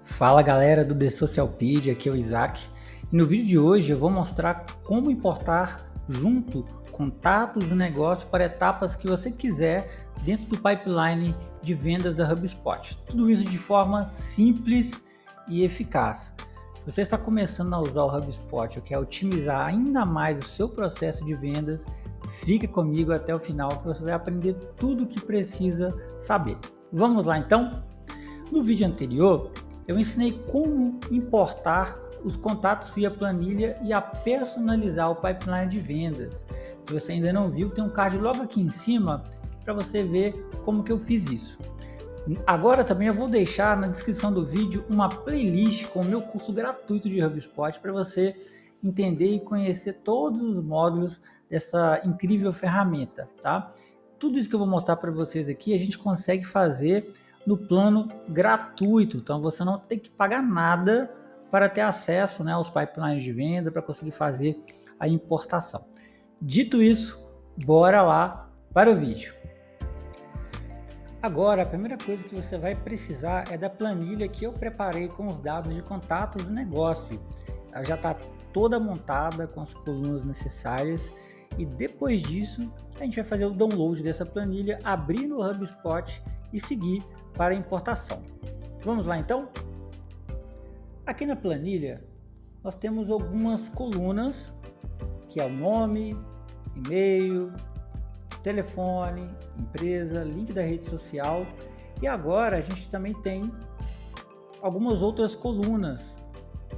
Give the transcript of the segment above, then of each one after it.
Fala galera do The Socialpedia, aqui é o Isaac e no vídeo de hoje eu vou mostrar como importar junto contatos e negócios para etapas que você quiser dentro do pipeline de vendas da HubSpot. Tudo isso de forma simples e eficaz. Se você está começando a usar o HubSpot ou quer otimizar ainda mais o seu processo de vendas, fique comigo até o final que você vai aprender tudo o que precisa saber. Vamos lá então? No vídeo anterior, eu ensinei como importar os contatos via planilha e a personalizar o pipeline de vendas. Se você ainda não viu, tem um card logo aqui em cima para você ver como que eu fiz isso. Agora também eu vou deixar na descrição do vídeo uma playlist com o meu curso gratuito de HubSpot para você entender e conhecer todos os módulos dessa incrível ferramenta, tá? Tudo isso que eu vou mostrar para vocês aqui a gente consegue fazer no plano gratuito, então você não tem que pagar nada para ter acesso, né, aos pipelines de venda, para conseguir fazer a importação. Dito isso, bora lá para o vídeo. Agora, a primeira coisa que você vai precisar é da planilha que eu preparei com os dados de contatos e negócio. Ela já está toda montada com as colunas necessárias e depois disso a gente vai fazer o download dessa planilha, abrir no HubSpot e seguir para a importação. Vamos lá então? Aqui na planilha nós temos algumas colunas que é o nome, e-mail, telefone, empresa, link da rede social e agora a gente também tem algumas outras colunas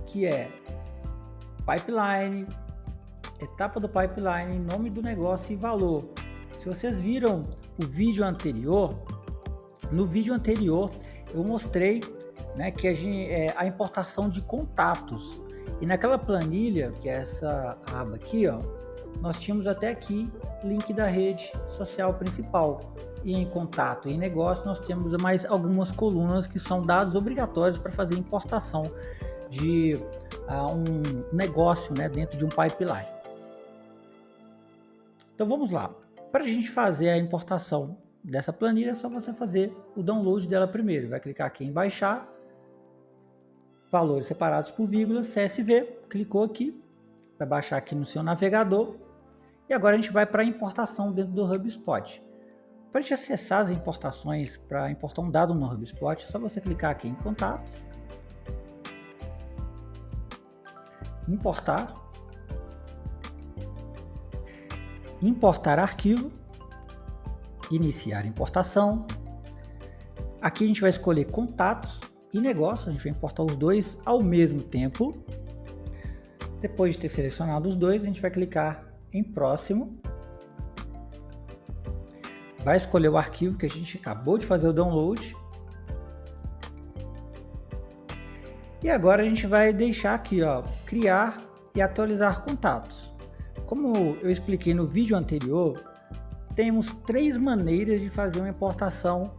que é pipeline, etapa do pipeline, nome do negócio e valor. Se vocês viram o vídeo anterior, no vídeo anterior eu mostrei, né, que a importação de contatos e naquela planilha, que é essa aba aqui, ó, nós tínhamos até aqui link da rede social principal e em contato e em negócio nós temos mais algumas colunas que são dados obrigatórios para fazer importação de um negócio, né, dentro de um pipeline. Então vamos lá, para a gente fazer a importação dessa planilha é só você fazer o download dela primeiro, vai clicar aqui em baixar, valores separados por vírgulas, CSV, clicou aqui, vai baixar aqui no seu navegador e agora a gente vai para a importação dentro do HubSpot. Para a gente acessar as importações, para importar um dado no HubSpot, é só você clicar aqui em contatos, importar arquivo, iniciar importação. Aqui a gente vai escolher contatos e negócio, a gente vai importar os dois ao mesmo tempo. Depois de ter selecionado os dois, a gente vai clicar em próximo. Vai escolher o arquivo que a gente acabou de fazer o download. E agora a gente vai deixar aqui, ó, criar e atualizar contatos. Como eu expliquei no vídeo anterior, temos 3 maneiras de fazer uma importação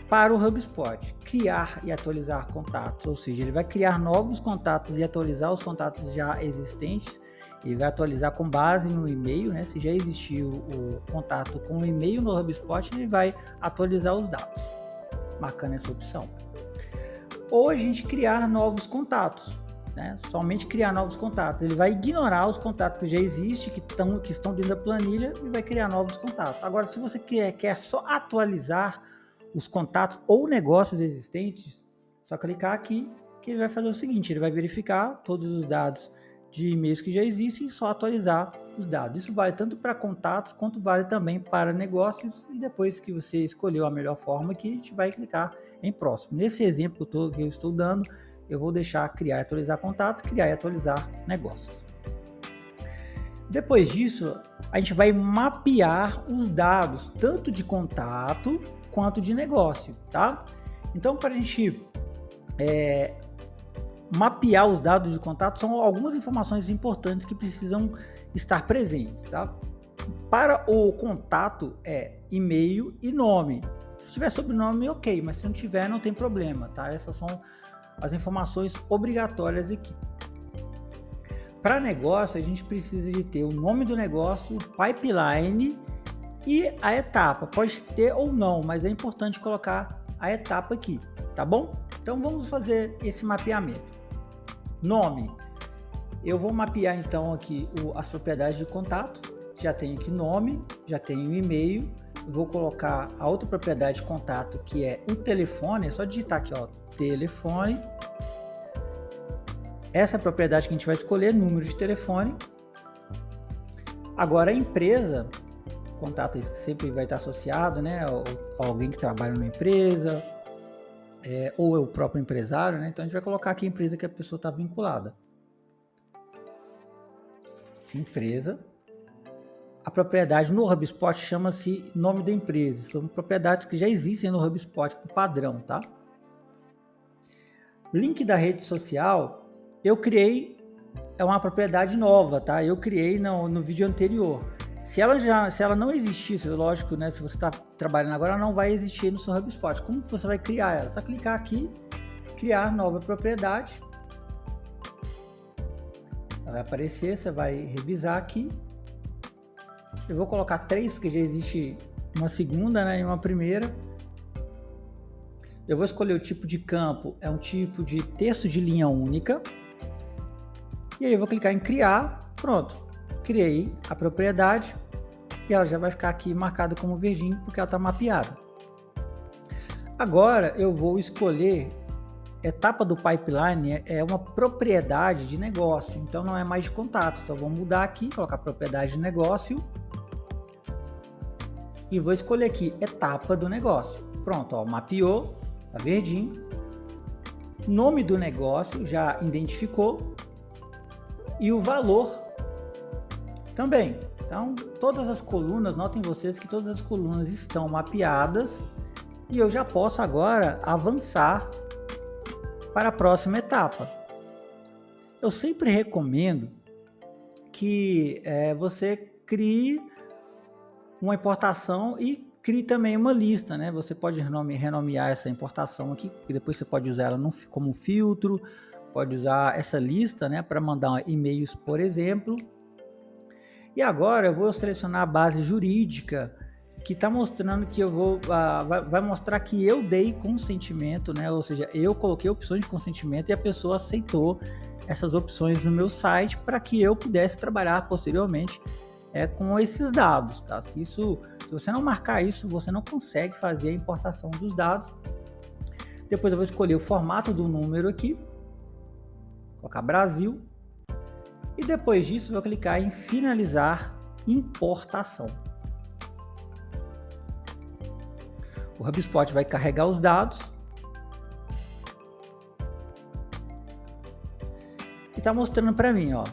para o HubSpot: criar e atualizar contatos, ou seja, ele vai criar novos contatos e atualizar os contatos já existentes. Ele vai atualizar com base no e-mail, né? Se já existiu o contato com o e-mail no HubSpot, ele vai atualizar os dados, marcando essa opção. Ou a gente criar novos contatos, né? Somente criar novos contatos. Ele vai ignorar os contatos que já existem, que estão dentro da planilha e vai criar novos contatos. Agora, se você quer só atualizar os contatos ou negócios existentes, só clicar aqui que ele vai fazer o seguinte: ele vai verificar todos os dados de e-mails que já existem e só atualizar os dados. Isso vale tanto para contatos quanto vale também para negócios. E depois que você escolheu a melhor forma aqui, a gente vai clicar em próximo. Nesse exemplo que eu estou dando, eu vou deixar criar e atualizar contatos, criar e atualizar negócios. Depois disso, a gente vai mapear os dados, tanto de contato quanto de negócio, tá? Então, para a gente mapear os dados de contato, são algumas informações importantes que precisam estar presentes, tá? Para o contato é e-mail e nome. Se tiver sobrenome, ok, mas se não tiver, não tem problema, tá? Essas são as informações obrigatórias aqui. Para negócio, a gente precisa de ter o nome do negócio, o pipeline e a etapa. Pode ter ou não, mas é importante colocar a etapa aqui, tá bom? Então vamos fazer esse mapeamento. Nome, eu vou mapear então aqui as propriedades de contato, já tenho aqui nome, já tenho e-mail, vou colocar a outra propriedade de contato que é o telefone, é só digitar aqui, ó, telefone. Essa é a propriedade que a gente vai escolher, número de telefone. Agora a empresa, contato sempre vai estar associado, né, a alguém que trabalha numa empresa, ou é o próprio empresário, né? Então a gente vai colocar aqui a empresa que a pessoa está vinculada. Empresa. A propriedade no HubSpot chama-se nome da empresa. São propriedades que já existem no HubSpot por padrão, tá? Link da rede social, eu criei, é uma propriedade nova, tá? Eu criei no vídeo anterior. Se ela não existisse, lógico, né? Se você está trabalhando agora, ela não vai existir no seu HubSpot. Como que você vai criar ela? É só clicar aqui, criar nova propriedade. Ela vai aparecer, você vai revisar aqui. Eu vou colocar 3, porque já existe uma segunda, né, e uma primeira. Eu vou escolher o tipo de campo, é um tipo de texto de linha única. E aí eu vou clicar em criar, pronto. Criei a propriedade e ela já vai ficar aqui marcada como verdinho, porque ela está mapeada. Agora eu vou escolher etapa do pipeline, é uma propriedade de negócio, então não é mais de contato. Então vou mudar aqui, colocar propriedade de negócio. E vou escolher aqui, etapa do negócio. Pronto, ó, mapeou, tá verdinho. Nome do negócio, já identificou. E o valor também. Então, todas as colunas, notem vocês que todas as colunas estão mapeadas. E eu já posso agora avançar para a próxima etapa. Eu sempre recomendo que você crie uma importação e crie também uma lista, né? Você pode renomear essa importação aqui, porque depois você pode usar ela como filtro, pode usar essa lista, né, para mandar e-mails, por exemplo. E agora eu vou selecionar a base jurídica, que está mostrando que vai mostrar que eu dei consentimento, né? Ou seja, eu coloquei opções de consentimento e a pessoa aceitou essas opções no meu site para que eu pudesse trabalhar posteriormente com esses dados, tá? Se você não marcar isso, você não consegue fazer a importação dos dados. Depois eu vou escolher o formato do número aqui, colocar Brasil, e depois disso eu vou clicar em finalizar importação. O HubSpot vai carregar os dados e está mostrando para mim, ó,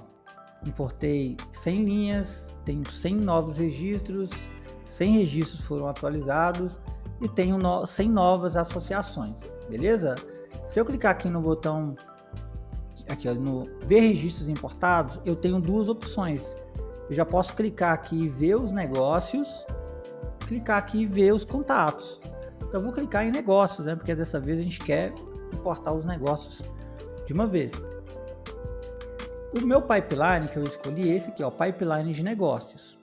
importei 100 linhas, tenho 100 novos registros, 100 registros foram atualizados e tenho 100 novas associações, beleza? Se eu clicar aqui no botão, aqui ó, no ver registros importados, eu tenho duas opções. Eu já posso clicar aqui e ver os negócios, clicar aqui e ver os contatos. Então eu vou clicar em negócios, né? Porque dessa vez a gente quer importar os negócios de uma vez. O meu pipeline que eu escolhi esse aqui, ó, pipeline de negócios.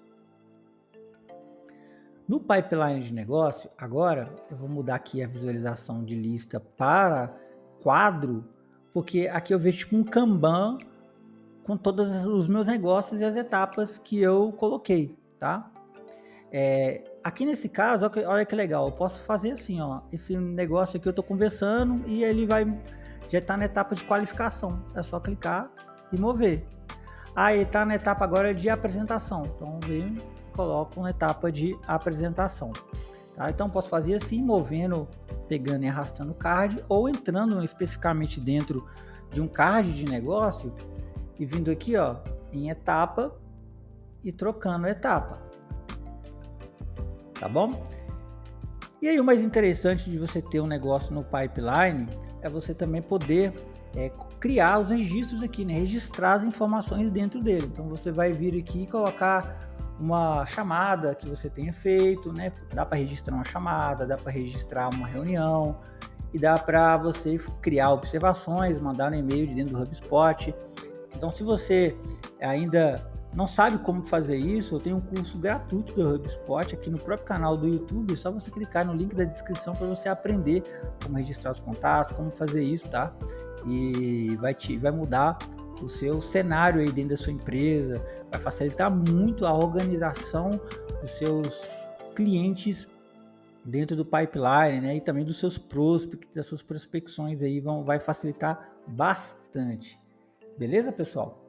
No pipeline de negócio, agora eu vou mudar aqui a visualização de lista para quadro, porque aqui eu vejo tipo um Kanban com todos os meus negócios e as etapas que eu coloquei, tá? Aqui nesse caso, olha que legal, eu posso fazer assim, ó, esse negócio aqui eu estou conversando e ele já está na etapa de qualificação, é só clicar e mover. Ele está na etapa agora de apresentação, então vem, coloco na etapa de apresentação, tá? Então posso fazer assim, movendo, pegando e arrastando o card, ou entrando especificamente dentro de um card de negócio e vindo aqui, ó, em etapa e trocando etapa, tá bom? E aí o mais interessante de você ter um negócio no pipeline é você também poder criar os registros aqui, né? Registrar as informações dentro dele. Então você vai vir aqui e colocar uma chamada que você tenha feito, né? Dá para registrar uma chamada, dá para registrar uma reunião e dá para você criar observações, mandar um e-mail de dentro do HubSpot. Então se você ainda Não sabe como fazer isso? Eu tenho um curso gratuito do HubSpot aqui no próprio canal do YouTube. É só você clicar no link da descrição para você aprender como registrar os contatos, como fazer isso, tá? E vai mudar o seu cenário aí dentro da sua empresa, vai facilitar muito a organização dos seus clientes dentro do pipeline, né? E também dos seus prospects, das suas prospecções aí vai facilitar bastante. Beleza, pessoal?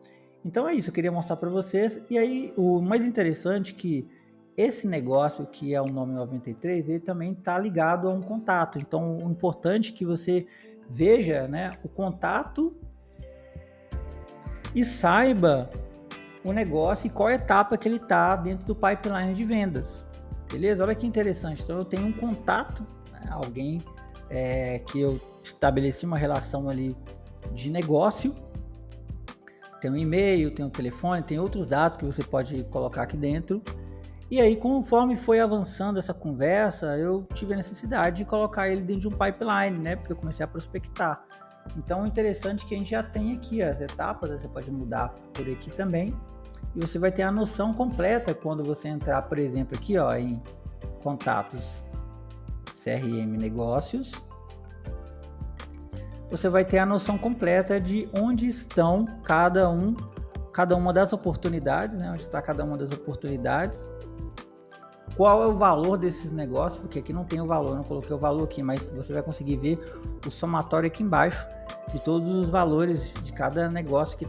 Então é isso, eu queria mostrar para vocês. E aí, o mais interessante é que esse negócio, que é o nome 93, ele também está ligado a um contato. Então, o importante é que você veja, né, o contato e saiba o negócio e qual etapa que ele está dentro do pipeline de vendas. Beleza? Olha que interessante. Então, eu tenho um contato, né, alguém que eu estabeleci uma relação ali de negócio. Tem um e-mail, tem um telefone, tem outros dados que você pode colocar aqui dentro. E aí, conforme foi avançando essa conversa, eu tive a necessidade de colocar ele dentro de um pipeline, né? Porque eu comecei a prospectar. Então, o interessante é que a gente já tem aqui as etapas, você pode mudar por aqui também. E você vai ter a noção completa quando você entrar, por exemplo, aqui ó, em contatos CRM Negócios. Você vai ter a noção completa de onde estão cada uma das oportunidades, né? Onde está cada uma das oportunidades, qual é o valor desses negócios, porque aqui não tem o valor, eu não coloquei o valor aqui, mas você vai conseguir ver o somatório aqui embaixo de todos os valores de cada negócio que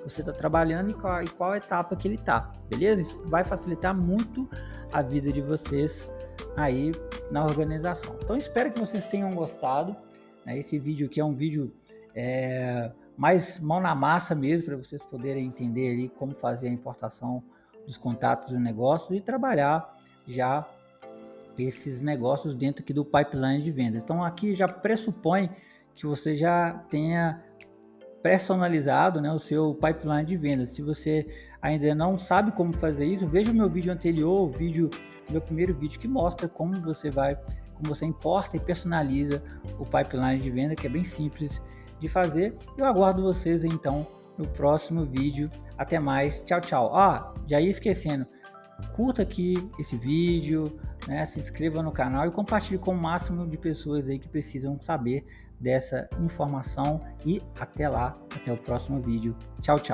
você está trabalhando e qual etapa que ele está, beleza? Isso vai facilitar muito a vida de vocês aí na organização. Então espero que vocês tenham gostado. Esse vídeo aqui é um vídeo mais mão na massa mesmo, para vocês poderem entender ali como fazer a importação dos contatos do negócio e trabalhar já esses negócios dentro aqui do pipeline de vendas. Então aqui já pressupõe que você já tenha personalizado, né, o seu pipeline de vendas. Se você ainda não sabe como fazer isso, veja o meu vídeo anterior, meu primeiro vídeo, que mostra como você importa e personaliza o pipeline de venda, que é bem simples de fazer. Eu aguardo vocês então no próximo vídeo. Até mais, tchau, tchau. Já ia esquecendo, curta aqui esse vídeo, né, se inscreva no canal e compartilhe com o máximo de pessoas aí que precisam saber dessa informação. E até lá, até o próximo vídeo. Tchau, tchau.